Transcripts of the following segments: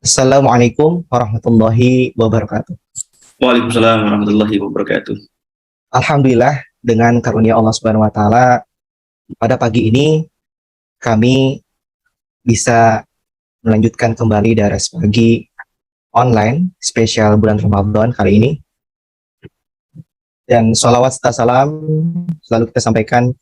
Assalamualaikum warahmatullahi wabarakatuh. Waalaikumsalam warahmatullahi wabarakatuh. Alhamdulillah dengan karunia Allah Subhanahu wa taala pada pagi ini kami bisa melanjutkan kembali daras pagi online spesial bulan Ramadan kali ini. Dan sholawat serta salam selalu kita sampaikan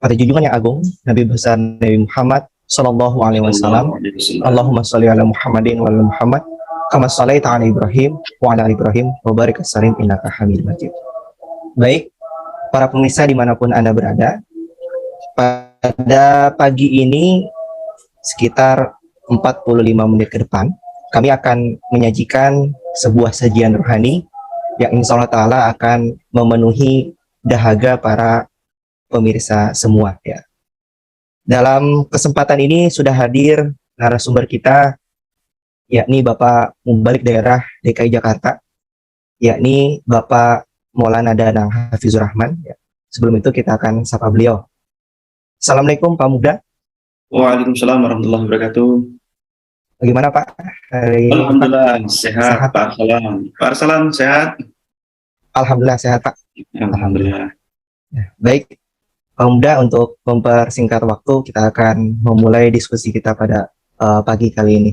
pada junjungan yang agung Nabi besar Nabi Muhammad Sallallahu Alaihi Wasallam. Allahumma sholli ala Muhammadin wa ala Muhammad kama shallaita ala Ibrahim wa ala Ibrahim wa barik salim innaka Hamidum Majid. Baik, para pemirsa dimanapun Anda berada, pada pagi ini sekitar 45 menit ke depan kami akan menyajikan sebuah sajian rohani yang insya Allah Ta'ala akan memenuhi dahaga para pemirsa semua ya. Dalam kesempatan ini sudah hadir narasumber kita, yakni Bapak Mubalik Daerah DKI Jakarta, yakni Bapak Maulana Danang Hafizur Rahman. Ya. Sebelum itu kita akan sapa beliau. Assalamualaikum Pak Muda. Waalaikumsalam warahmatullahi wabarakatuh. Bagaimana Pak? Alhamdulillah sehat Pak Arsalan. Pak Arsalan sehat? Alhamdulillah sehat Pak. Alhamdulillah. Ya, baik Pak Muda, untuk mempersingkat waktu kita akan memulai diskusi kita pada pagi kali ini.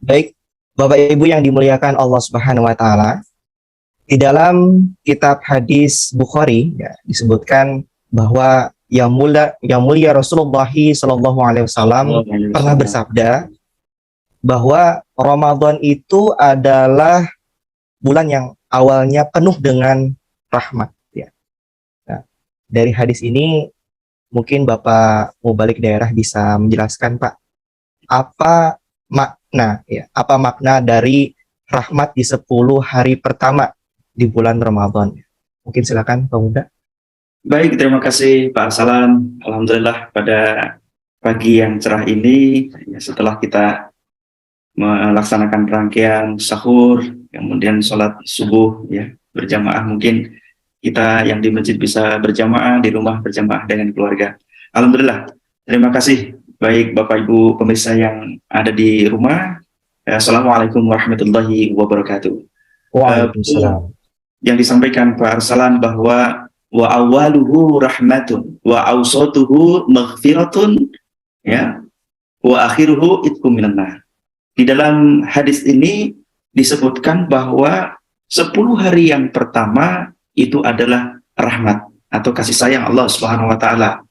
Baik, Bapak Ibu yang dimuliakan Allah Subhanahu wa taala, di dalam kitab hadis Bukhari ya, disebutkan bahwa yang mulia Rasulullah Shallallahu Alaihi Wasallam pernah bersabda bahwa Ramadan itu adalah bulan yang awalnya penuh dengan rahmat. Ya. Nah, dari hadis ini mungkin Bapak Mubalik Daerah bisa menjelaskan Pak, apa makna dari rahmat di 10 hari pertama di bulan Ramadan. Mungkin silakan Pak Muda. Baik, terima kasih Pak Arsalan. Alhamdulillah pada pagi yang cerah ini ya, setelah kita melaksanakan rangkaian sahur, kemudian sholat subuh ya berjamaah, mungkin kita yang di masjid bisa berjamaah, di rumah berjamaah dengan keluarga. Alhamdulillah, terima kasih baik Bapak Ibu pemirsa yang ada di rumah. Assalamualaikum warahmatullahi wabarakatuh. Waalaikumsalam. Yang disampaikan Pak Arsalan bahwa wa awaluhu rahmatun wa awsatuhu maghfiratun ya wa akhiruhu itqum minan nar. Di dalam hadis ini disebutkan bahwa 10 hari yang pertama itu adalah rahmat atau kasih sayang Allah Subhanahu wa taala.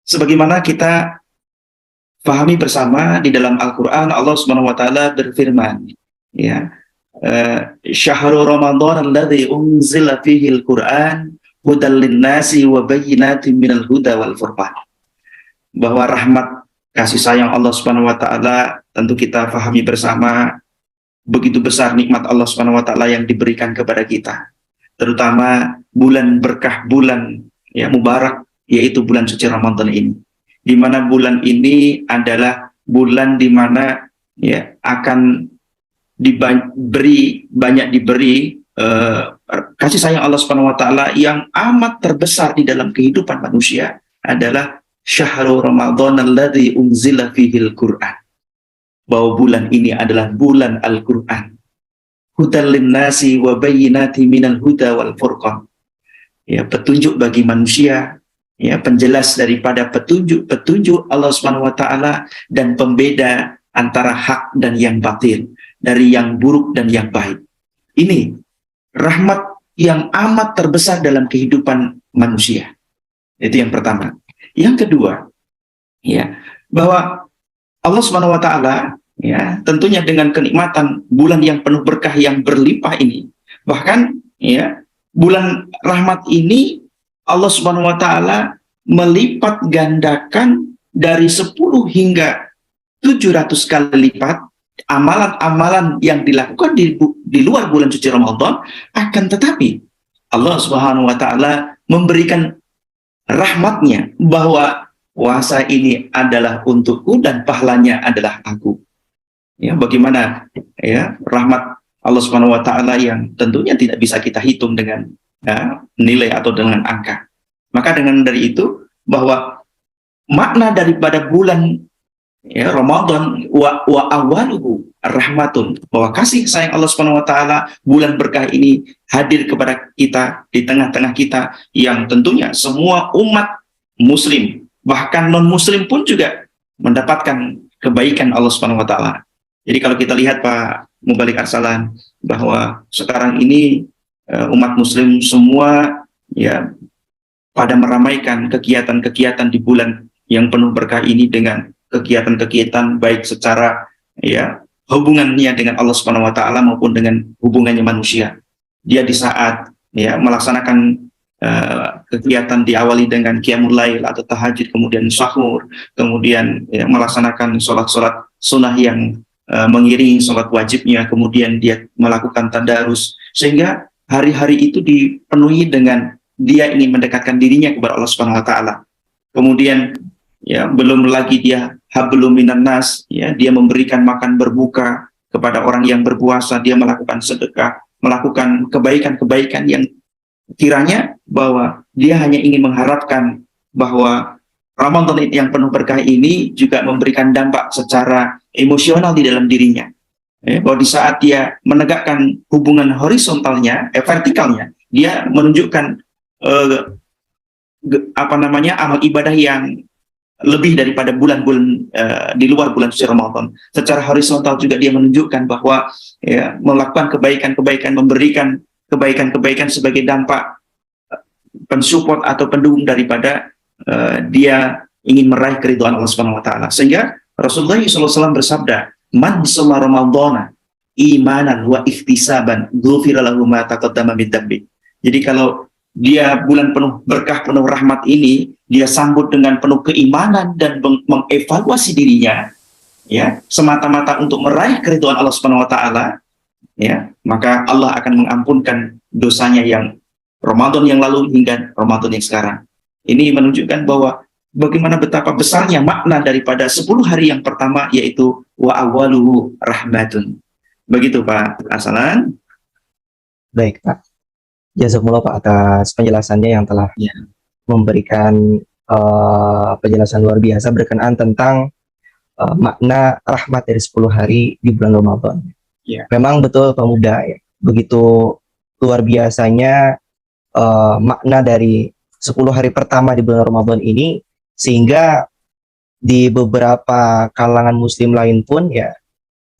Sebagaimana kita pahami bersama di dalam Al-Qur'an, Allah Subhanahu wa taala berfirman, ya, syahrul Ramadan alladzi unzila fihi al-Qur'an hudal lin-nasi wa bayyinatin minal huda wal furqan. Bahwa rahmat kasih sayang Allah Subhanahu wa taala tentu kita pahami bersama, begitu besar nikmat Allah Subhanahu wa taala yang diberikan kepada kita. Terutama bulan berkah, bulan ya mubarak, yaitu bulan suci Ramadan ini. Di mana bulan ini adalah bulan di mana ya akan banyak diberi kasih sayang Allah Subhanahu wa taala yang amat terbesar di dalam kehidupan manusia adalah syahrul Ramadan alladzi unzila fihil Qur'an. Bahwa bulan ini adalah bulan Al-Qur'an. Hudal linnasi wa bayyinati minal huda wal furqan. Ya, petunjuk bagi manusia, ya, penjelas daripada petunjuk Allah Subhanahu wa taala dan pembeda antara hak dan yang batil, dari yang buruk dan yang baik. Ini rahmat yang amat terbesar dalam kehidupan manusia. Itu yang pertama. Yang kedua, ya, bahwa Allah Subhanahu wa taala ya tentunya dengan kenikmatan bulan yang penuh berkah yang berlimpah ini, bahkan ya bulan rahmat ini Allah Subhanahu wa taala melipat gandakan dari 10 hingga 700 kali lipat amalan-amalan yang dilakukan di luar bulan suci Ramadan. Akan tetapi Allah Subhanahu wa taala memberikan rahmatnya bahwa puasa ini adalah untukku dan pahalanya adalah aku. Ya, bagaimana ya rahmat Allah Subhanahu wa taala yang tentunya tidak bisa kita hitung dengan ya, nilai atau dengan angka. Maka dengan dari itu bahwa makna daripada bulan ya Ramadan wa awaluhu rahmatun, bahwa kasih sayang Allah Subhanahu wa taala, bulan berkah ini hadir kepada kita di tengah-tengah kita, yang tentunya semua umat muslim bahkan non muslim pun juga mendapatkan kebaikan Allah Subhanahu wa taala. Jadi kalau kita lihat Pak Mubalik Arsalan, bahwa sekarang ini umat muslim semua ya pada meramaikan kegiatan-kegiatan di bulan yang penuh berkah ini dengan kegiatan-kegiatan baik secara ya hubungannya dengan Allah Subhanahu wa taala maupun dengan hubungannya manusia. Dia di saat ya melaksanakan kegiatan diawali dengan qiyamul lail atau tahajud, kemudian sahur, kemudian ya, melaksanakan sholat-sholat sunnah yang mengiringi sholat wajibnya, kemudian dia melakukan tadarus, sehingga hari-hari itu dipenuhi dengan dia ingin mendekatkan dirinya kepada Allah Subhanahu wa taala. Kemudian ya belum lagi dia hablum minan nas, ya dia memberikan makan berbuka kepada orang yang berpuasa, dia melakukan sedekah, melakukan kebaikan-kebaikan yang kiranya bahwa dia hanya ingin mengharapkan bahwa Ramadan yang penuh berkah ini juga memberikan dampak secara emosional di dalam dirinya. Bahwa di saat dia menegakkan hubungan horizontalnya, vertikalnya, dia menunjukkan amal ibadah yang lebih daripada bulan-bulan di luar bulan suci Ramadan. Secara horizontal juga dia menunjukkan bahwa ya, melakukan kebaikan-kebaikan, memberikan kebaikan-kebaikan sebagai dampak pensupport atau pendukung daripada dia ingin meraih keridhaan Allah Subhanahu wa taala. Sehingga Rasulullah SAW bersabda, "Man shalla Ramadhana imanan wa ihtisaban, ghufira lahu ma taqaddama min dzambi." Jadi kalau dia bulan penuh berkah, penuh rahmat ini, dia sambut dengan penuh keimanan dan mengevaluasi dirinya, ya, semata-mata untuk meraih keridhaan Allah Subhanahu wa taala, ya, maka Allah akan mengampunkan dosanya yang Ramadan yang lalu hingga Ramadan yang sekarang. Ini menunjukkan bahwa bagaimana betapa besarnya makna daripada 10 hari yang pertama, yaitu wa awaluhu rahmatun. Begitu Pak Arsalan. Baik Pak, jazakumullah Pak atas penjelasannya yang telah memberikan penjelasan luar biasa berkenaan tentang makna rahmat dari 10 hari di bulan Ramadan. Memang betul pemuda ya, begitu luar biasanya makna dari 10 hari pertama di bulan Ramadan ini, sehingga di beberapa kalangan muslim lain pun ya,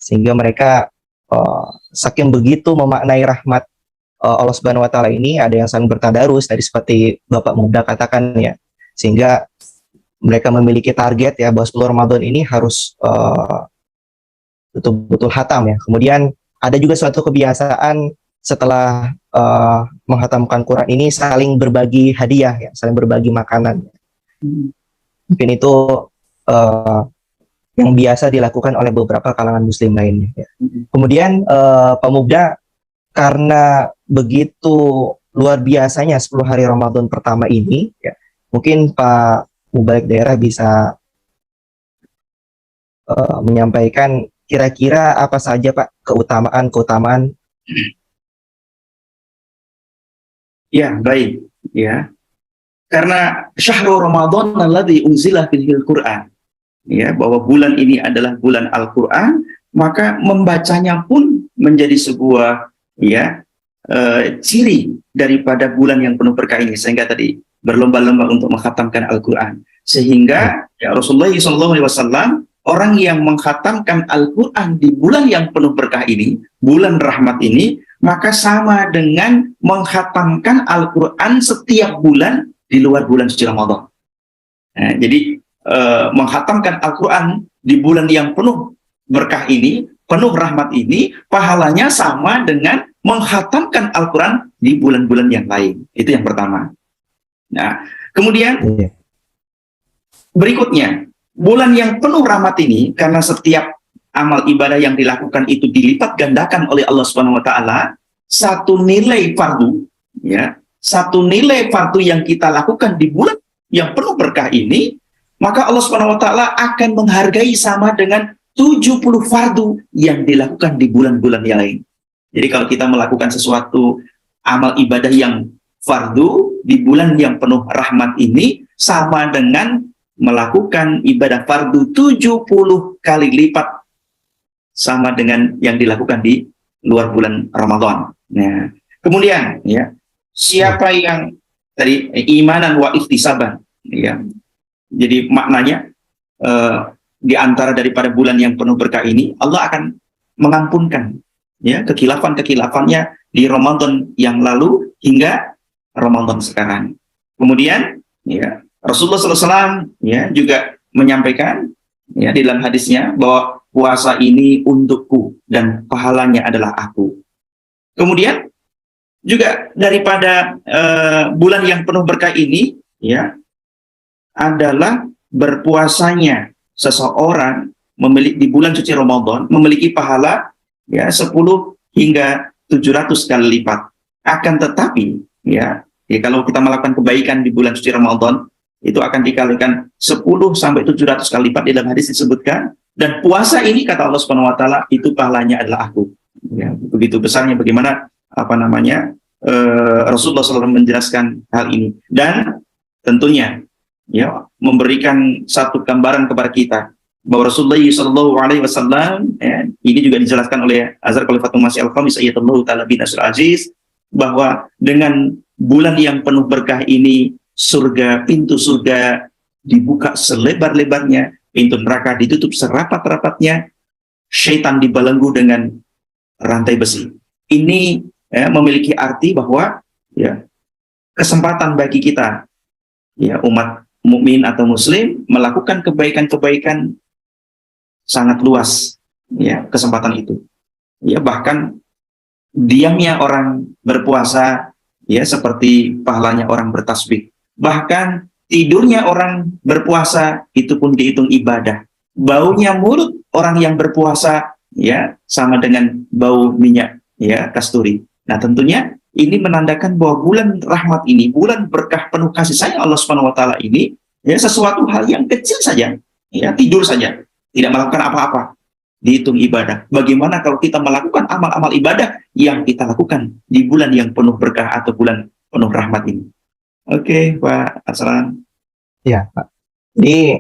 sehingga mereka saking begitu memaknai rahmat Allah Subhanahu wa taala ini, ada yang saling bertadarus tadi seperti Bapak Muda katakan ya, sehingga mereka memiliki target ya bahwa 10 Ramadan ini harus betul-betul hatam ya. Kemudian ada juga suatu kebiasaan setelah menghatamkan Quran ini saling berbagi hadiah ya, saling berbagi makanan. Mungkin itu yang biasa dilakukan oleh beberapa kalangan muslim lainnya ya. Kemudian pemuda, karena begitu luar biasanya 10 hari Ramadan pertama ini ya, mungkin Pak Mubalik Daerah bisa menyampaikan kira-kira apa saja Pak keutamaan-keutamaan. Ya, baik. Ya. Karena syahrul Ramadan alladzi unzila fihil Qur'an. Ya, bahwa bulan ini adalah bulan Al-Qur'an, maka membacanya pun menjadi sebuah ya ciri daripada bulan yang penuh berkah ini, sehingga tadi berlomba-lomba untuk mengkhatamkan Al-Qur'an. Sehingga ya Rasulullah SAW, orang yang mengkhatamkan Al-Qur'an di bulan yang penuh berkah ini, bulan rahmat ini, maka sama dengan mengkhatamkan Al-Quran setiap bulan di luar bulan suci Ramadan. Nah, jadi mengkhatamkan Al-Quran di bulan yang penuh berkah ini, penuh rahmat ini, pahalanya sama dengan mengkhatamkan Al-Quran di bulan-bulan yang lain. Itu yang pertama. Nah, kemudian berikutnya, bulan yang penuh rahmat ini, karena setiap amal ibadah yang dilakukan itu dilipat gandakan oleh Allah Subhanahu wa taala, satu nilai fardu ya, satu nilai fardu yang kita lakukan di bulan yang penuh berkah ini, maka Allah Subhanahu wa taala akan menghargai sama dengan 70 fardu yang dilakukan di bulan-bulan yang lain. Jadi kalau kita melakukan sesuatu amal ibadah yang fardu di bulan yang penuh rahmat ini, sama dengan melakukan ibadah fardu 70 kali lipat sama dengan yang dilakukan di luar bulan Ramadan. Nah, kemudian ya, siapa yang tadi imanan wa ihtisaban, ya. Jadi maknanya di antara daripada bulan yang penuh berkah ini, Allah akan mengampunkan ya kekhilafan-kekhilafan-nya di Ramadan yang lalu hingga Ramadan sekarang. Kemudian ya, Rasulullah SAW ya juga menyampaikan ya di dalam hadisnya bahwa puasa ini untukku dan pahalanya adalah aku. Kemudian juga daripada bulan yang penuh berkah ini ya adalah berpuasanya seseorang memiliki di bulan suci Ramadan memiliki pahala ya 10 hingga 700 kali lipat. Akan tetapi ya kalau kita melakukan kebaikan di bulan suci Ramadan itu akan dikalikan 10 sampai 700 kali lipat. Di dalam hadis disebutkan, dan puasa ini kata Allah Subhanahu wa taala itu pahalanya adalah aku. Ya, begitu besarnya bagaimana Rasulullah SAW menjelaskan hal ini, dan tentunya ya memberikan satu gambaran kepada kita bahwa Rasulullah SAW ya, ini juga dijelaskan oleh Azhar Khalifatul Masih Al-Khamis Ayatullah Ta'ala bin Nasr Aziz, bahwa dengan bulan yang penuh berkah ini pintu surga dibuka selebar-lebarnya, pintu neraka ditutup serapat-rapatnya, syaitan dibelenggu dengan rantai besi. Ini ya, memiliki arti bahwa ya kesempatan bagi kita ya umat mukmin atau muslim melakukan kebaikan-kebaikan sangat luas ya kesempatan itu. Ya bahkan diamnya orang berpuasa ya seperti pahalanya orang bertasbih. Bahkan tidurnya orang berpuasa itu pun dihitung ibadah. Baunya mulut orang yang berpuasa ya sama dengan bau minyak ya kasturi. Nah, tentunya ini menandakan bahwa bulan rahmat ini, bulan berkah penuh kasih sayang Allah Subhanahu wa taala ini ya sesuatu hal yang kecil saja, ya tidur saja, tidak melakukan apa-apa, dihitung ibadah. Bagaimana kalau kita melakukan amal-amal ibadah yang kita lakukan di bulan yang penuh berkah atau bulan penuh rahmat ini? Oke, Pak Aslan. Ya, Pak. Ini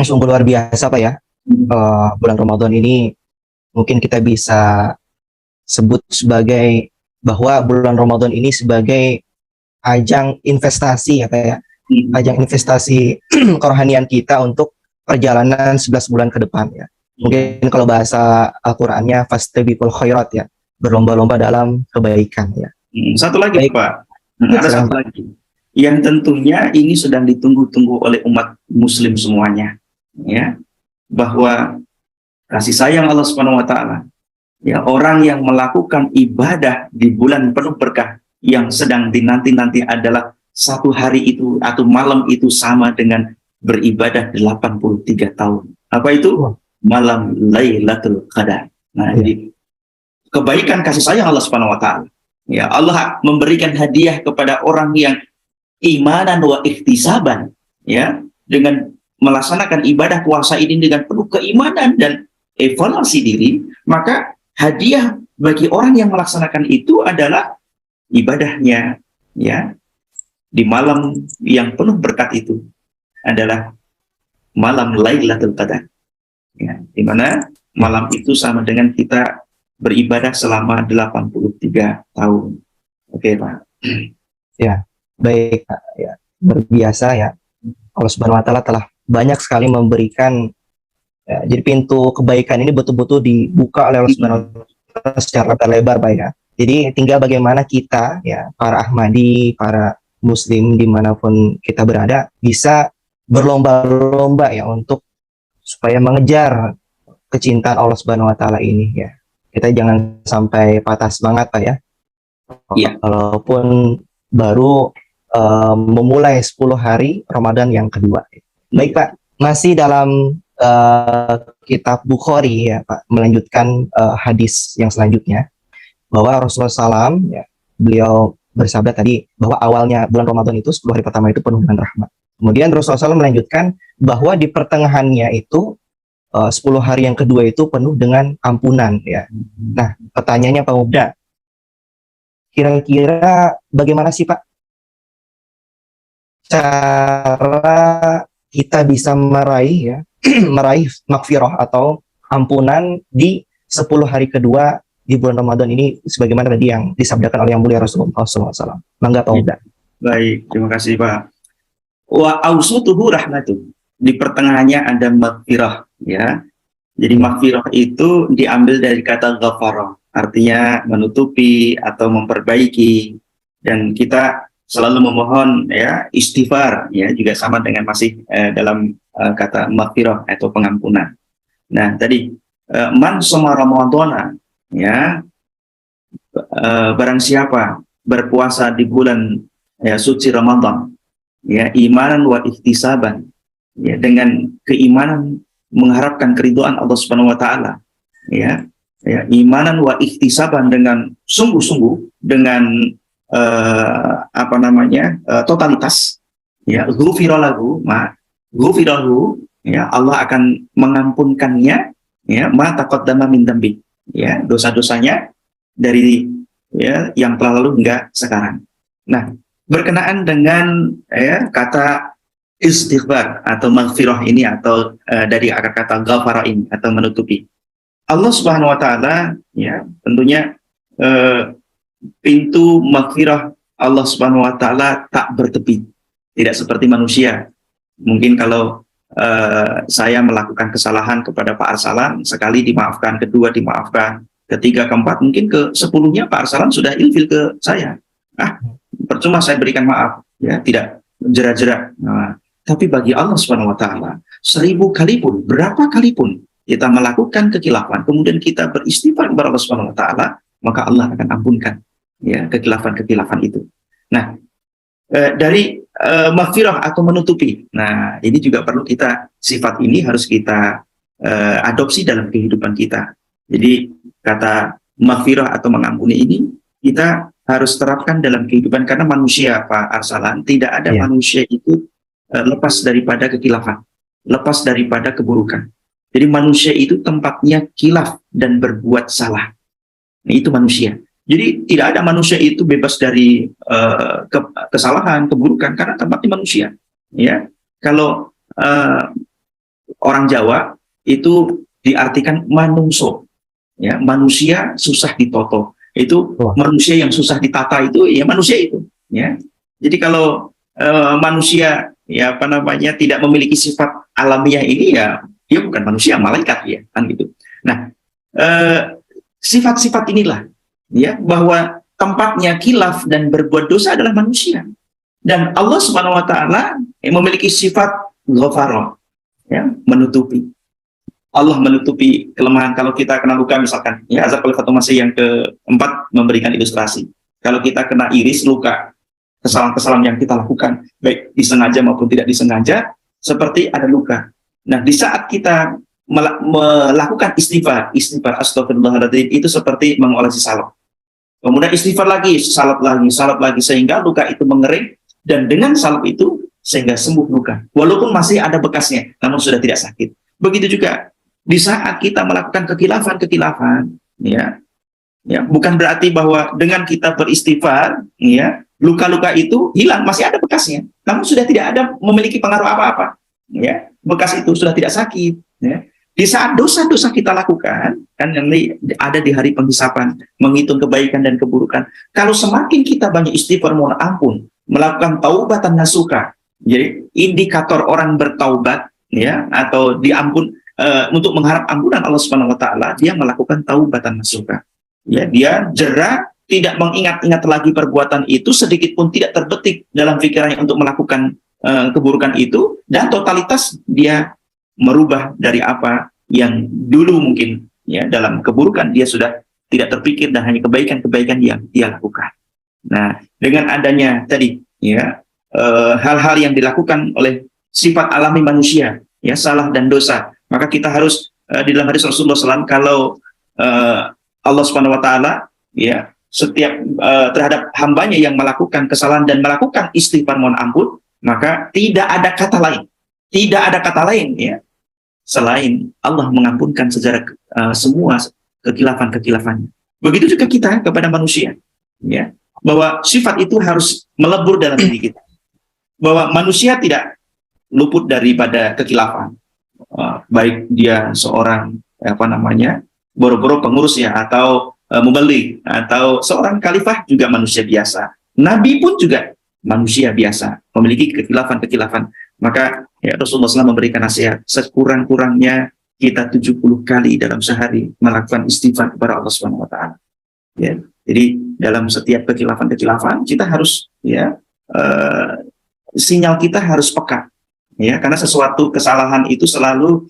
sungguh luar biasa, Pak ya. Bulan Ramadan ini mungkin kita bisa sebut sebagai bahwa bulan Ramadan ini sebagai ajang investasi ya Pak ya. Ajang investasi kerohanian kita untuk perjalanan 11 bulan ke depan ya. Mungkin kalau bahasa Al-Qur'annya fastabiqul khairat ya, berlomba-lomba dalam kebaikan ya. Satu lagi Baik. Pak, ada satu lagi yang tentunya ini sedang ditunggu-tunggu oleh umat muslim semuanya ya, bahwa kasih sayang Allah Subhanahu wa taala ya, orang yang melakukan ibadah di bulan penuh berkah yang sedang dinanti-nanti adalah satu hari itu atau malam itu sama dengan beribadah 83 tahun. Apa itu? Malam Lailatul Qadar. Nah, jadi kebaikan kasih sayang Allah Subhanahu wa taala. Ya, Allah memberikan hadiah kepada orang yang imanan wa ihtisaban ya, dengan melaksanakan ibadah puasa ini dengan penuh keimanan dan evaluasi diri, maka hadiah bagi orang yang melaksanakan itu adalah ibadahnya ya di malam yang penuh berkat itu adalah malam Lailatul Qadar ya, di mana malam itu sama dengan kita beribadah selama 83 tahun. Oke, Pak. Ya, baik Pak ya. Berbiasa ya. Allah Subhanahu wa taala telah banyak sekali memberikan ya, jadi pintu kebaikan ini betul-betul dibuka oleh Allah Subhanahu wa taala secara lebar Pak ya. Jadi tinggal bagaimana kita ya, para Ahmadi, para muslim dimanapun kita berada, bisa berlomba-lomba ya untuk supaya mengejar kecintaan Allah Subhanahu wa taala ini ya. Kita jangan sampai patah semangat Pak ya. Iya. Walaupun baru memulai 10 hari Ramadan yang kedua. Baik Pak, masih dalam kitab Bukhari ya Pak, melanjutkan hadis yang selanjutnya, bahwa Rasulullah SAW ya, beliau bersabda tadi bahwa awalnya bulan Ramadan itu 10 hari pertama itu penuh dengan rahmat. Kemudian Rasulullah SAW melanjutkan bahwa di pertengahannya itu 10 hari yang kedua itu penuh dengan ampunan ya. Nah, pertanyaannya Pak Mubda, kira-kira bagaimana sih Pak cara kita bisa meraih ya meraih makfirah atau ampunan di 10 hari kedua di bulan Ramadan ini, sebagaimana tadi yang disabdakan oleh yang mulia Rasulullah SAW. Mangga Pak Uda. Baik, terima kasih Pak. Wa awsatuhu rahmatu. Di pertengahannya ada maghfirah, ya. Jadi maghfirah itu diambil dari kata ghafara, artinya menutupi atau memperbaiki. Dan kita selalu memohon ya istighfar, ya, juga sama dengan masih dalam kata maghfirah atau pengampunan. Nah, tadi man shoma ramadhana, ya, barang siapa berpuasa di bulan ya suci Ramadan, ya, imanan wa ihtisaban, ya, dengan keimanan mengharapkan keridhaan Allah Subhanahu wa taala, ya, ya, imanan wa ihtisaban dengan sungguh-sungguh, dengan totalitas, ya, ghufira lahu ya, Allah akan mengampunkannya, ya, ma taqaddama min dzambi, ya, dosa-dosanya dari ya yang telah lalu hingga sekarang. Nah, berkenaan dengan ya kata istighfar atau maghfirah ini, atau dari akar kata ghafara ini atau menutupi, Allah Subhanahu wa taala ya tentunya pintu maghfirah Allah Subhanahu wa taala tak bertepi, tidak seperti manusia. Mungkin kalau saya melakukan kesalahan kepada Pak Arsalan, sekali dimaafkan, kedua dimaafkan, ketiga, keempat, mungkin ke 10-nya Pak Arsalan sudah ilfil ke saya. Percuma saya berikan maaf, ya, tidak jerak-jerak. Nah, tapi bagi Allah Subhanahu wa taala, 1000 kali pun, berapa kali pun kita melakukan kekilafan, kemudian kita beristighfar kepada Allah Subhanahu wa taala, maka Allah akan ampunkan ya kekilafan-kekilafan itu. Nah, dari maghfirah atau menutupi. Nah, ini juga perlu kita, sifat ini harus kita adopsi dalam kehidupan kita. Jadi kata maghfirah atau mengampuni ini kita harus terapkan dalam kehidupan, karena manusia, Pak Arsalan, tidak ada manusia itu lepas daripada kekilafan, lepas daripada keburukan. Jadi manusia itu tempatnya kilaf dan berbuat salah. Nah, itu manusia. Jadi tidak ada manusia itu bebas dari kesalahan, keburukan, karena tempatnya manusia. Ya, kalau orang Jawa itu diartikan manungso, ya, manusia susah ditoto. Itu manusia yang susah ditata, itu ya manusia itu. Ya, jadi kalau manusia ya tidak memiliki sifat alamiah ini, ya dia bukan manusia, malaikat, ya kan gitu. Nah, sifat-sifat inilah, ya, bahwa tempatnya kilaf dan berbuat dosa adalah manusia, dan Allah Subhanahu wa taala memiliki sifat ghafara, ya, menutupi. Allah menutupi kelemahan. Kalau kita kena luka misalkan, ya, azab al-khatumasi yang keempat memberikan ilustrasi. Kalau kita kena iris, luka, kesalahan-kesalahan yang kita lakukan, baik disengaja maupun tidak disengaja, seperti ada luka. Nah, di saat kita melakukan istighfar astagfirullahaladzim, itu seperti mengolesi salep. Kemudian istighfar lagi, salep lagi, sehingga luka itu mengering, dan dengan salep itu sehingga sembuh luka. Walaupun masih ada bekasnya, namun sudah tidak sakit. Begitu juga di saat kita melakukan kekilafan, ya, ya, bukan berarti bahwa dengan kita beristighfar, ya, luka-luka itu hilang, masih ada bekasnya, namun sudah tidak ada memiliki pengaruh apa-apa, ya, bekas itu sudah tidak sakit, ya. Di saat dosa-dosa kita lakukan, kan nanti ada di hari penghisapan, menghitung kebaikan dan keburukan. Kalau semakin kita banyak istighfar, mohon ampun, melakukan taubatan nasuka, jadi indikator orang bertaubat, ya, atau diampun, untuk mengharap ampunan Allah Subhanahu wa taala, dia melakukan taubatan nasuka. Ya, dia jera, tidak mengingat-ingat lagi perbuatan itu, sedikit pun tidak terbetik dalam pikirannya untuk melakukan keburukan itu, dan totalitas dia merubah dari apa yang dulu mungkin, ya, dalam keburukan dia sudah tidak terpikir, dan hanya kebaikan-kebaikan yang dia lakukan. Nah, dengan adanya tadi, ya, hal-hal yang dilakukan oleh sifat alami manusia, ya, salah dan dosa, maka kita harus di dalam hadis Rasulullah SAW, kalau Allah Subhanahu wa taala, ya, setiap terhadap hambanya yang melakukan kesalahan dan melakukan istighfar mohon ampun, maka tidak ada kata lain, ya, selain Allah mengampunkan secara semua kekilafan-kekilafannya. Begitu juga kita kepada manusia, ya, bahwa sifat itu harus melebur dalam diri kita, bahwa manusia tidak luput daripada kekilafan. Baik dia seorang boro-boro pengurus ya, atau mubalik, atau seorang khalifah juga manusia biasa. Nabi pun juga manusia biasa, memiliki kekilafan-kekilafan. Maka ya Rasulullah SAW memberikan nasihat, sekurang-kurangnya kita 70 kali dalam sehari melakukan istighfar kepada Allah Subhanahu wa taala. Ya. Jadi dalam setiap kekilafan-kekilafan kita harus sinyal kita harus peka. Ya, karena sesuatu kesalahan itu selalu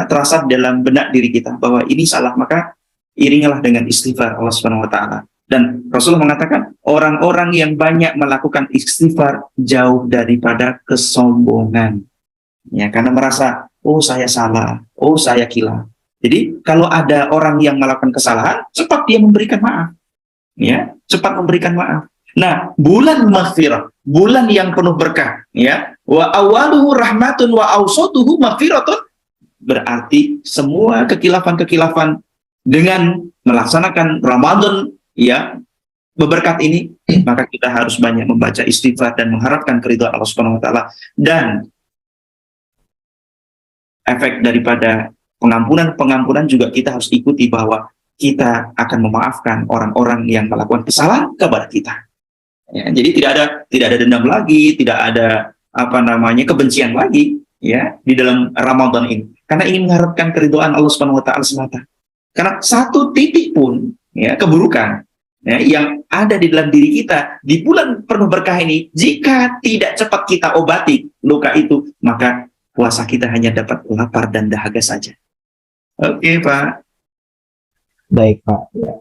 terasa dalam benak diri kita bahwa ini salah, maka iringilah dengan istighfar Allah Subhanahu wa taala. Dan Rasulullah mengatakan orang-orang yang banyak melakukan istighfar jauh daripada kesombongan. Ya, karena merasa oh saya salah, oh saya gila. Jadi kalau ada orang yang melakukan kesalahan, cepat dia memberikan maaf. Ya, cepat memberikan maaf. Nah, bulan maghfirah, bulan yang penuh berkah, ya. Wa awaluhu rahmatun wa awsatuhu maghfiratun, berarti semua kekilafan-kekilafan dengan melaksanakan Ramadan ya berberkat ini, maka kita harus banyak membaca istighfar dan mengharapkan keridhaan Allah Subhanahu wa taala. Dan efek daripada pengampunan juga kita harus ikuti, bahwa kita akan memaafkan orang-orang yang melakukan kesalahan kepada kita. Ya, jadi tidak ada dendam lagi, tidak ada kebencian lagi ya di dalam Ramadan ini. Karena ingin mengharapkan keridhaan Allah Subhanahu wa taala semata. Karena satu titik pun ya keburukan ya, yang ada di dalam diri kita di bulan penuh berkah ini, jika tidak cepat kita obati luka itu, maka puasa kita hanya dapat lapar dan dahaga saja. Oke, Pak. Baik, Pak. Ya.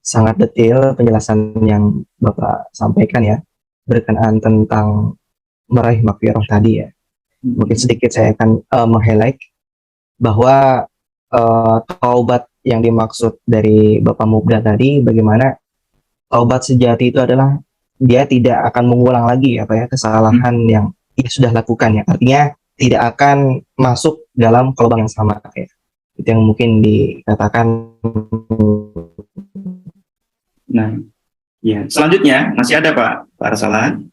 Sangat detail penjelasan yang Bapak sampaikan ya, berkenaan tentang meraih maghfirah tadi ya. Mungkin sedikit saya akan meng-highlight bahwa taubat yang dimaksud dari Bapak Mubda tadi, bagaimana taubat sejati itu adalah dia tidak akan mengulang lagi kesalahan yang ia sudah lakukan ya. Artinya tidak akan masuk dalam lubang yang sama ya. Itu yang mungkin dikatakan. Nah, ya selanjutnya masih ada Pak Arsalan.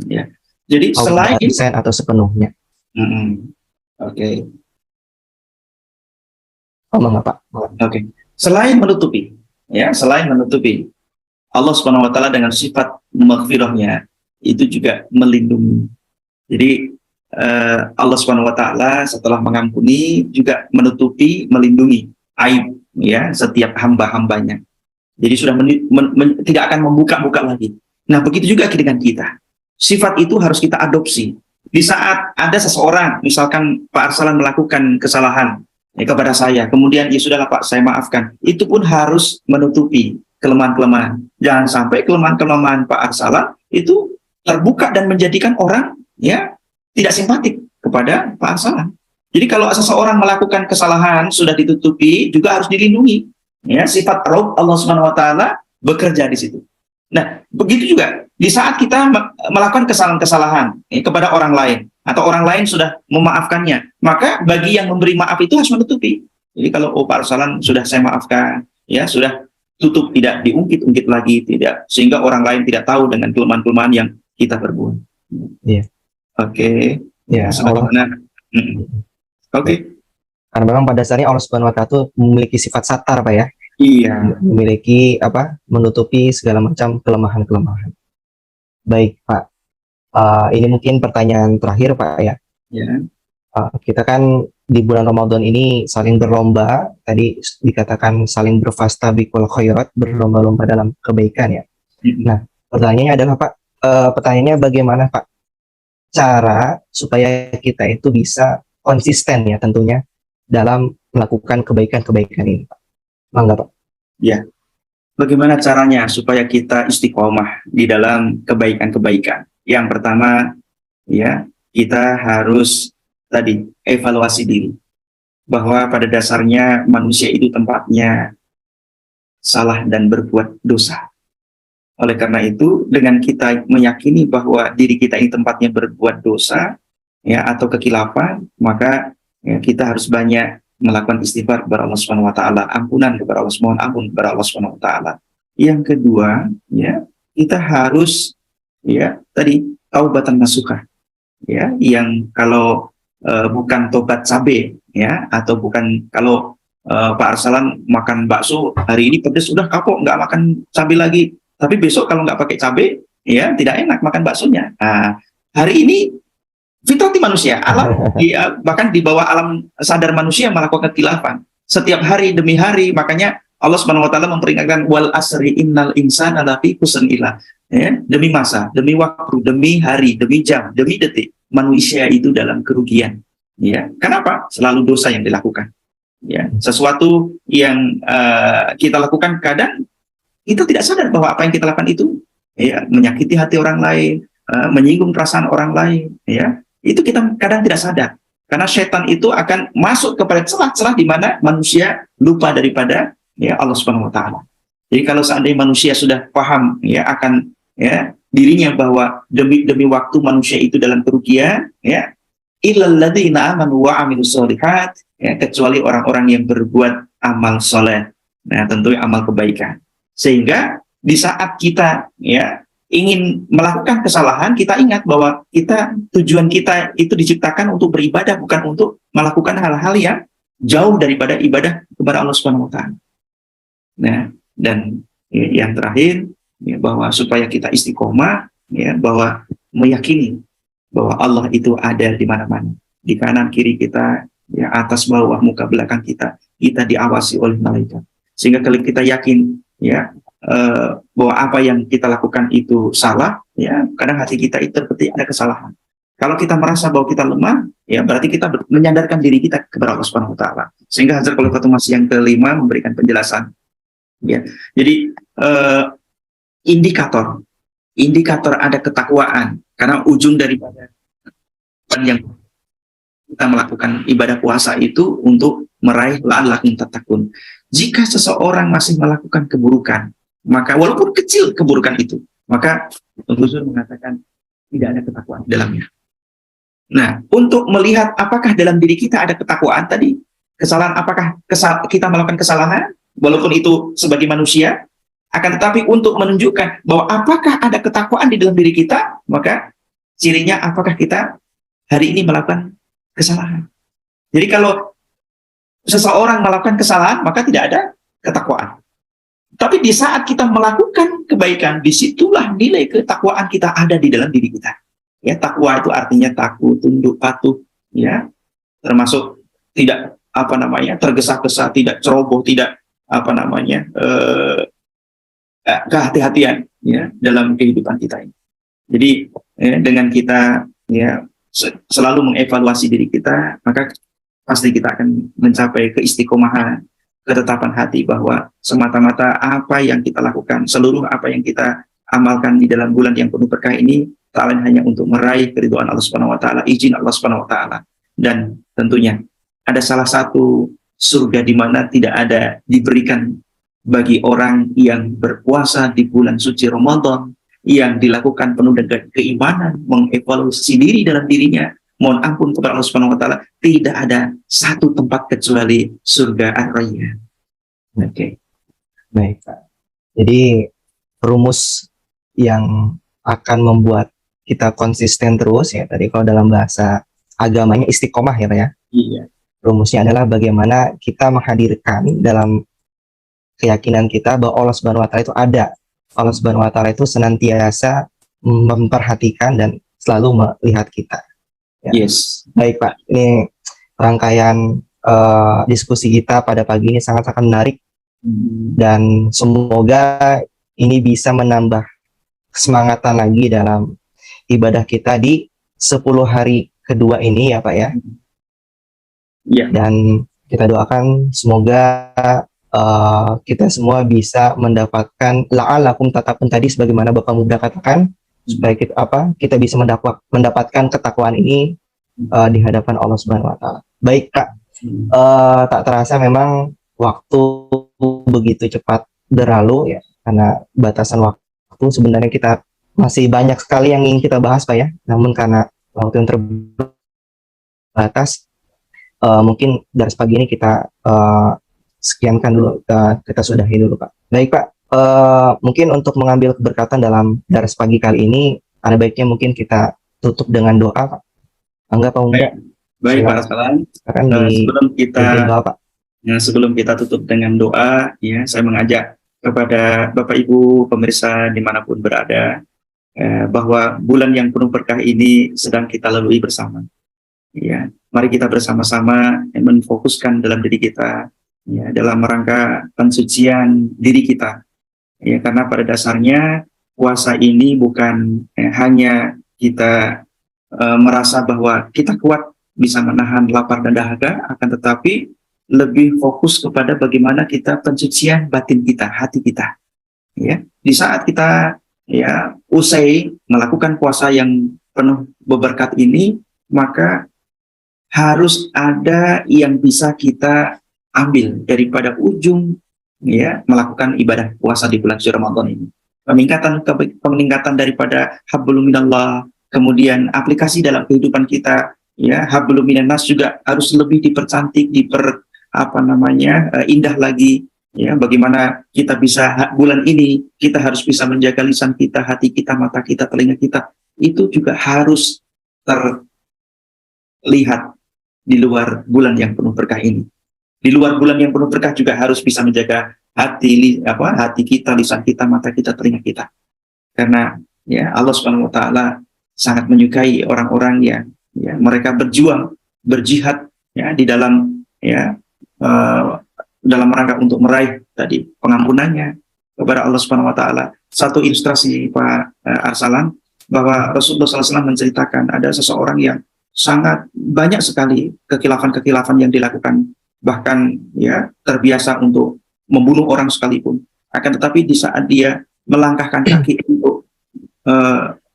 Ya, jadi selain atau sepenuhnya. Oke. Pak. Oke. Selain menutupi, Allah Subhanahu wa taala dengan sifat maghfirahnya itu juga melindungi. Jadi Allah Subhanahu wa taala setelah mengampuni juga menutupi, melindungi aib ya setiap hamba-hambanya. Jadi sudah tidak akan membuka-buka lagi. Nah, begitu juga dengan kita. Sifat itu harus kita adopsi. Di saat ada seseorang, misalkan Pak Arsalan melakukan kesalahan kepada saya, kemudian ya sudahlah Pak, saya maafkan. Itu pun harus menutupi kelemahan-kelemahan. Jangan sampai kelemahan-kelemahan Pak Arsalan itu terbuka dan menjadikan orang ya tidak simpatik kepada Pak Arsalan. Jadi kalau seseorang melakukan kesalahan sudah ditutupi, juga harus dilindungi. Ya, sifat Rabb Allah Subhanahu wa taala bekerja di situ. Nah, begitu juga di saat kita melakukan kesalahan-kesalahan kepada orang lain, atau orang lain sudah memaafkannya, maka bagi yang memberi maaf itu harus menutupi. Jadi kalau Pak Arsalan sudah saya maafkan, ya sudah tutup, tidak diungkit-ungkit lagi, tidak, sehingga orang lain tidak tahu dengan kelemahan-kelemahan yang kita perbuat. Iya. Oke. Ya, Oke. Karena memang pada dasarnya Allah Subhanahu wa taala memiliki sifat satar, Pak ya. Iya. Memiliki menutupi segala macam kelemahan-kelemahan. Baik, Pak. Ini mungkin pertanyaan terakhir, Pak ya. Ya. Kita kan di bulan Ramadan ini saling berlomba, tadi dikatakan saling berfastabiqul khairat, berlomba-lomba dalam kebaikan ya. Nah, pertanyaannya adalah Pak, pertanyaannya bagaimana Pak cara supaya kita itu bisa konsisten ya tentunya dalam melakukan kebaikan-kebaikan ini, Pak? Mangga, Pak. Ya. Bagaimana caranya supaya kita istiqomah di dalam kebaikan-kebaikan? Yang pertama, ya, kita harus tadi evaluasi diri. Bahwa pada dasarnya manusia itu tempatnya salah dan berbuat dosa. Oleh karena itu, dengan kita meyakini bahwa diri kita ini tempatnya berbuat dosa, ya, atau kekilafan, maka ya, kita harus banyak melakukan istighfar kepada Allah Subhanahu wa taala, ampunan kepada Allah, mohon ampun kepada Allah Subhanahu wa taala. Yang kedua, ya, kita harus ya tadi taubatan nasuha. ya, yang kalau bukan tobat cabe, ya, atau bukan kalau Pak Arsalan makan bakso hari ini pedes, udah kapok nggak makan cabe lagi, tapi besok kalau nggak pakai cabe, ya tidak enak makan baksonya. Nah, hari ini fitrati manusia, alam, ya, bahkan di bawah alam sadar manusia melakukan khilafan setiap hari demi hari. Makanya Allah Subhanahu wa taala memperingatkan wal asri innal insana lafi khusr illa, ya, demi masa, demi waktu, demi hari, demi jam, demi detik, manusia itu dalam kerugian. Ya, kenapa? Selalu dosa yang dilakukan. Ya, sesuatu yang kita lakukan kadang kita tidak sadar bahwa apa yang kita lakukan itu, ya, menyakiti hati orang lain, menyinggung perasaan orang lain, ya, itu kita kadang tidak sadar. Karena setan itu akan masuk kepada celah-celah di mana manusia lupa daripada, ya, Allah Subhanahu wa taala. Jadi kalau seandainya manusia sudah paham, ya, akan, ya, dirinya bahwa demi waktu manusia itu dalam kerugian, ya, illal ladzina amanu wa amilus sholihat, ya, kecuali orang-orang yang berbuat amal soleh. Nah, tentu amal kebaikan. Sehingga di saat kita, ya, ingin melakukan kesalahan, kita ingat bahwa tujuan kita itu diciptakan untuk beribadah, bukan untuk melakukan hal-hal yang jauh daripada ibadah kepada Allah Subhanahu wa taala. Nah, dan, ya, yang terakhir, ya, bahwa supaya kita istiqomah, ya, bahwa meyakini bahwa Allah itu ada di mana-mana, di kanan kiri kita, ya, atas bawah, muka belakang kita diawasi oleh malaikat. Sehingga kalau kita yakin, ya, bahwa apa yang kita lakukan itu salah, ya, kadang hati kita itu seperti ada kesalahan. Kalau kita merasa bahwa kita lemah, ya, berarti kita menyandarkan diri kita kepada Allah Subhanahu wa taala. Sehingga Hazrat Khalifah Masih yang kelima memberikan penjelasan, ya. Jadi indikator ada ketakwaan, karena ujung daripada yang kita melakukan ibadah puasa itu untuk meraih la'allakum tattaqun. Jika seseorang masih melakukan keburukan, maka walaupun kecil keburukan itu, maka Ghuzur mengatakan tidak ada ketakwaan di dalamnya. Nah, untuk melihat apakah dalam diri kita ada ketakwaan tadi, kesalahan, apakah kita melakukan kesalahan, walaupun itu sebagai manusia, akan tetapi untuk menunjukkan bahwa apakah ada ketakwaan di dalam diri kita, maka cirinya apakah kita hari ini melakukan kesalahan. Jadi kalau seseorang melakukan kesalahan, maka tidak ada ketakwaan. Tapi di saat kita melakukan kebaikan, disitulah nilai ketakwaan kita ada di dalam diri kita. Ya, takwa itu artinya takut, tunduk, patuh, ya, termasuk tidak tergesa-gesa, tidak ceroboh, tidak kehati-hatian, ya, dalam kehidupan kita ini. Jadi, ya, dengan kita, ya, selalu mengevaluasi diri kita, maka pasti kita akan mencapai keistiqomahan, ketetapan hati bahwa semata-mata apa yang kita lakukan, seluruh apa yang kita amalkan di dalam bulan yang penuh berkah ini, tak lain hanya untuk meraih keridhaan Allah Subhanahu wa taala, izin Allah Subhanahu wa taala. Dan tentunya ada salah satu surga di mana tidak ada diberikan bagi orang yang berpuasa di bulan suci Ramadan, yang dilakukan penuh dengan keimanan, mengevaluasi diri dalam dirinya, mohon ampun kepada Allah Subhanahu wa taala, tidak ada satu tempat kecuali surga Ar-Rayyan. Oke. Baik, Pak. Jadi rumus yang akan membuat kita konsisten terus, ya, tadi kalau dalam bahasa agamanya istiqomah, ya Pak, ya. Iya. Rumusnya adalah bagaimana kita menghadirkan dalam keyakinan kita bahwa Allah Subhanahu wa taala itu ada. Allah Subhanahu wa taala itu senantiasa memperhatikan dan selalu melihat kita. Ya. Yes. Baik, Pak. Ini rangkaian diskusi kita pada pagi ini sangat-sangat menarik, dan semoga ini bisa menambah kesemangatan lagi dalam ibadah kita di 10 hari kedua ini, ya Pak, ya. Yeah. Dan kita doakan semoga kita semua bisa mendapatkan la'allakum tattaqun tadi, sebagaimana Bapak Muda katakan, supaya kita bisa mendapatkan ketakwaan ini di hadapan Allah Subhanahu wa taala. Baik, Kak. Tak terasa memang waktu begitu cepat berlalu, ya, karena batasan waktu. Sebenarnya kita masih banyak sekali yang ingin kita bahas, Pak, ya. Namun karena waktu yang terbatas, mungkin dari pagi ini kita sekiankan dulu, kita sudahi dulu, Pak. Baik, Pak. Mungkin untuk mengambil keberkatan dalam daras pagi kali ini, ada baiknya mungkin kita tutup dengan doa, Pak. Angga Pemuda, Baik Pak silakan Arsalan. akan Sebelum kita dipimpin Bapak. sebelum kita tutup dengan doa, ya saya mengajak kepada Bapak Ibu pemirsa dimanapun berada, bahwa bulan yang penuh berkah ini sedang kita lalui bersama. Ya, mari kita bersama-sama menfokuskan dalam diri kita, ya, dalam rangka pensucian diri kita. Ya, karena pada dasarnya puasa ini bukan hanya kita merasa bahwa kita kuat bisa menahan lapar dan dahaga, akan tetapi lebih fokus kepada bagaimana kita pensucian batin kita, hati kita. Ya, di saat kita ya usai melakukan puasa yang penuh berberkat ini, maka harus ada yang bisa kita ambil daripada ujung ya melakukan ibadah puasa di bulan suci Ramadan ini. Peningkatan daripada hablum minallah, kemudian aplikasi dalam kehidupan kita, ya hablum minannas juga harus lebih dipercantik, indah lagi, ya bagaimana kita bisa bulan ini kita harus bisa menjaga lisan kita, hati kita, mata kita, telinga kita, itu juga harus terlihat di luar bulan yang penuh berkah ini. Di luar bulan yang penuh berkah juga harus bisa menjaga hati kita, lisan kita, mata kita, telinga kita. Karena ya Allah Subhanahu wa taala sangat menyukai orang-orang yang ya mereka berjuang, berjihad ya di dalam dalam rangka untuk meraih tadi pengampunannya kepada Allah Subhanahu wa taala. Satu ilustrasi Pak Arsalan, bahwa Rasulullah SAW menceritakan ada seseorang yang sangat banyak sekali kekilafan-kekilafan yang dilakukan, bahkan ya terbiasa untuk membunuh orang sekalipun. Akan tetapi di saat dia melangkahkan kaki untuk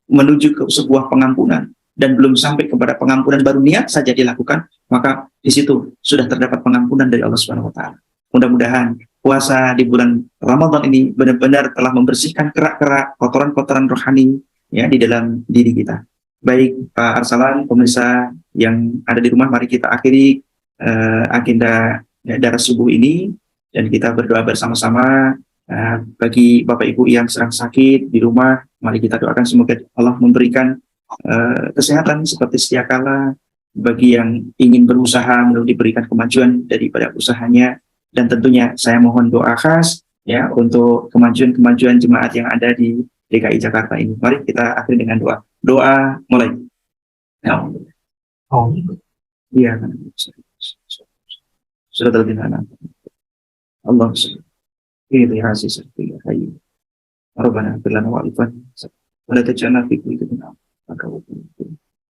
menuju ke sebuah pengampunan dan belum sampai kepada pengampunan, baru niat saja dilakukan, maka di situ sudah terdapat pengampunan dari Allah Subhanahu wa taala. Mudah-mudahan puasa di bulan Ramadan ini benar-benar telah membersihkan kerak-kerak kotoran-kotoran rohani ya di dalam diri kita. Baik Pak Arsalan, pemirsa yang ada di rumah, mari kita akhiri agenda darah subuh ini dan kita berdoa bersama-sama. Bagi Bapak Ibu yang sedang sakit di rumah, mari kita doakan semoga Allah memberikan kesehatan seperti sedia kala. Bagi yang ingin berusaha, mudah diberikan kemajuan daripada usahanya, dan tentunya saya mohon doa khas ya untuk kemajuan jemaat yang ada di DKI Jakarta ini. Mari kita akhiri dengan doa. Doa mulai. Ya. Oh, Iya kan. Sudah terdengar. Allah ini hasil seperti hayu. Rabbana bilana wa alifan. Wala taj'alna fi kulli dunya.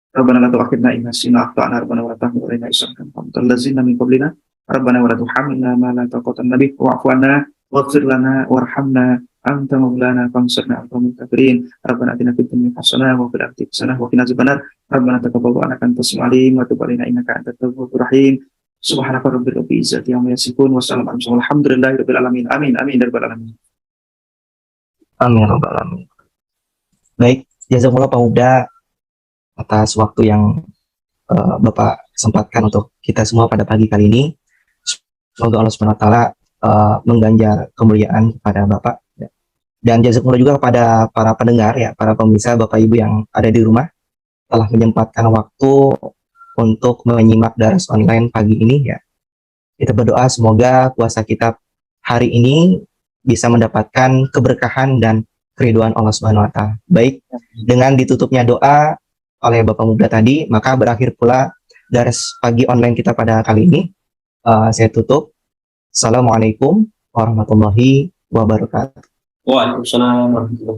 Rabbana la tu'akhidna in nasina akhtana, Rabbana wa la tahmil 'alaina isran kama hamaltahu 'alal ladzina min qablina. Rabbana wa la tuhammilna ma la taqata lana bihi wa'fu 'anna waghfir lana warhamna anta maulana fansurna 'alal qawmil kafirin. Rabbana atina fid dunya hasanah wa fil akhirati hasanah wa qina adzabannar. Rabbana taqabbal minna innaka antas samiul 'alim wa tub 'alaina innaka antat tawwabur rahim. Subhanaka rabbil izzati amma yasifun wa salamun alhamdulillahi rabbil alamin. Amin amin ya rabbal alamin. amin ya rabbal alamin. Baik, jazakumullah Pemuda atas waktu yang Bapak sempatkan untuk kita semua pada pagi kali ini. Semoga Allah Subhanahu wa taala mengganjar kemuliaan kepada Bapak. Dan jazakumullah juga kepada para pendengar ya, para pemirsa, Bapak Ibu yang ada di rumah telah menyempatkan waktu untuk menyimak daras online pagi ini ya. Kita berdoa semoga puasa kita hari ini bisa mendapatkan keberkahan dan keridhaan Allah Subhanahu wa taala. Baik, dengan ditutupnya doa oleh Bapak Muda tadi, maka berakhir pula daras pagi online kita pada kali ini. Saya tutup. Assalamualaikum warahmatullahi wabarakatuh. Waalaikumsalam warahmatullahi wabarakatuh.